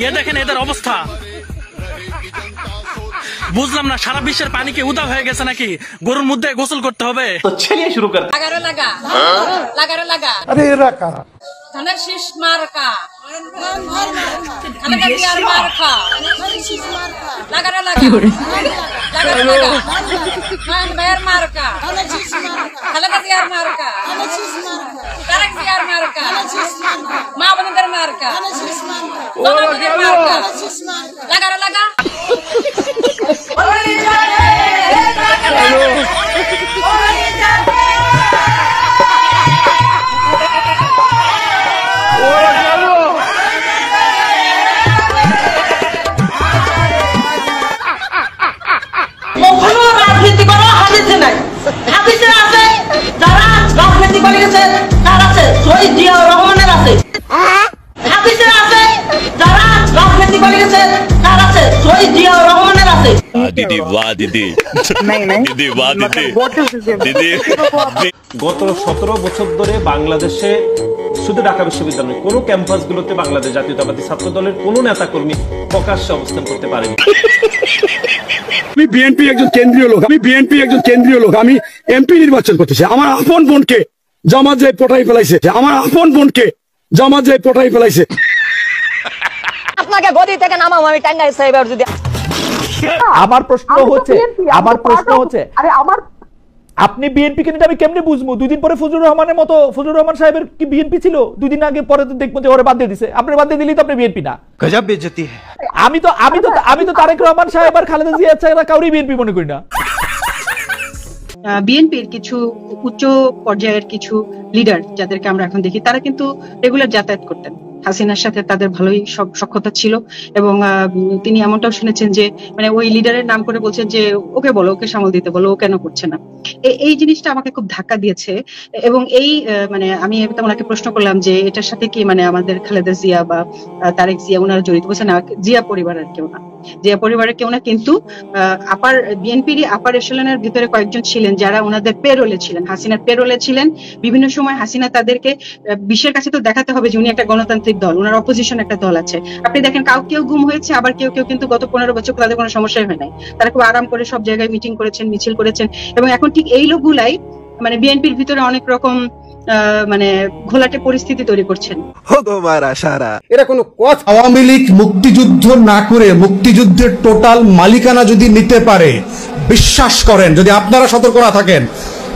এ দেখেন এদের অবস্থা, বুঝলাম না সারা বিশ্বের পানি কি উদা হয়ে গেছে নাকি? গরুর মধ্যে গোসল করতে হবে। তো চলিয়ে শুরু করতে লাগা। আরে এরা কারা? ধানের শীষ মার্কা, খালেদা জিয়ার মার্কা, লাগারে লাগা, লাগারে লাগা, মান ভাইয়ের মার্কা, খালেদা জিয়ার মার্কা, তারেক জিয়ার মার্কা, মা বোনদের মার্কা, জনগণের মার্কা, লাগারে লাগা। রাজনীতি করা হাদিসে নাই, হাদিসে আছে যারা রাজনীতি করে গেছে তার আছে শহীদ জিয়াউর রহমানের আছে, হাদিসে আছে যারা রাজনীতি করে গেছে তার আছে শহীদ জিয়াউর রহমানের আছে। দিদি বাহ দিদি, দিদি বাহ দিদি, দিদি। গত 17 বছর ধরে বাংলাদেশে শুধু ঢাকা বিশ্ববিদ্যালয় কোন ক্যাম্পাসগুলোতে বাংলাদেশ জাতীয়তাবাদী ছাত্র দলের কোন নেতাকর্মী প্রকাশ্যে অবস্থান করতে পারেনি। আমি বিএনপি একজন কেন্দ্রীয় লোক, আমি এমপি নির্বাচন করতেছি। আমার আপন বোনকে জামাত যে পটাই ফেলাইছে, আপনাকে গদি থেকে নামাবো আমি টাঙ্গাইল সাহেবের যদি। আমার প্রশ্ন হচ্ছে আপনি বিএনপি কিন্তু আমি কেমনে বুঝবো? 2 দিন পরে ফজলুর রহমান সাহেবের কি বিএনপি ছিল? 2 দিন আগে পরে তো দেখবো যে ওরে বাদ দিয়ে দিছে। আপনি বাদ দিয়ে দিলেই তো আপনি বিএনপি না। গজব বেইজ্জতি है। আমি তো তারেক রহমান সাহেব আর খালেদা জিয়া ছাড়া কাউরি বিএনপি মনে করি না। বিএনপির কিছু উচ্চ পর্যায়ের কিছু লিডার যাদেরকে আমরা এখন দেখি, তারা কিন্তু রেগুলার যাতায়াত করতেন। হাসিনার সাথে তাদের ভালোই সখ্যতা ছিল এবং তিনি এমনটাও শুনেছেন যে মানে ওই লিডারের নাম করে বলছেন যে ওকে বলো, ওকে সামাল দিতে বলো, ও কেন করছে না। এই জিনিসটা আমাকে খুব ধাক্কা দিয়েছে এবং এই মানে আমি ওনাকে প্রশ্ন করলাম যে এটার সাথে কি মানে আমাদের খালেদা জিয়া বা তারেক জিয়া ওনারা জড়িত? বলছে না, জিয়া পরিবারের কেউ না, কিন্তু বিএনপির আপার এশেলনের ভিতরে কয়েকজন ছিলেন যারা ওনাদের পেরোলে ছিলেন, হাসিনার পেরোলে ছিলেন। বিভিন্ন সময় হাসিনা তাদেরকে বিশ্বের কাছে তো দেখাতে হবে যে উনি একটা গণতান্ত্রিক দল, ওনার অপোজিশন একটা দল আছে। আপনি দেখেন কেউ গুম হয়েছে, আবার কেউ কিন্তু গত 15 বছর তাদের কোনো সমস্যাই হয় নাই। তারা খুব আরাম করে সব জায়গায় মিটিং করেছেন, মিছিল করেছেন এবং এখন ঠিক এই লোকগুলাই মানে বিএনপির ভিতরে অনেক রকম মানে ঘোলাটে পরিস্থিতি তৈরি করছেন। এরা কোনো কথা? আওয়ামী লীগ মুক্তিযুদ্ধ না করে মুক্তিযুদ্ধের টোটাল মালিকানা যদি নিতে পারে, বিশ্বাস করেন যদি আপনারা সতর্ক না থাকেন,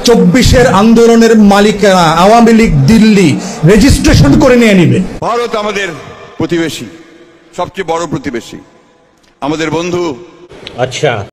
24-এর আন্দোলনের মালিকানা আওয়ামী লীগ দিল্লি রেজিস্ট্রেশন করে নিয়ে নিবে। ভারত আমাদের প্রতিবেশী, সবচেয়ে বড় প্রতিবেশী, আমাদের বন্ধু। আচ্ছা।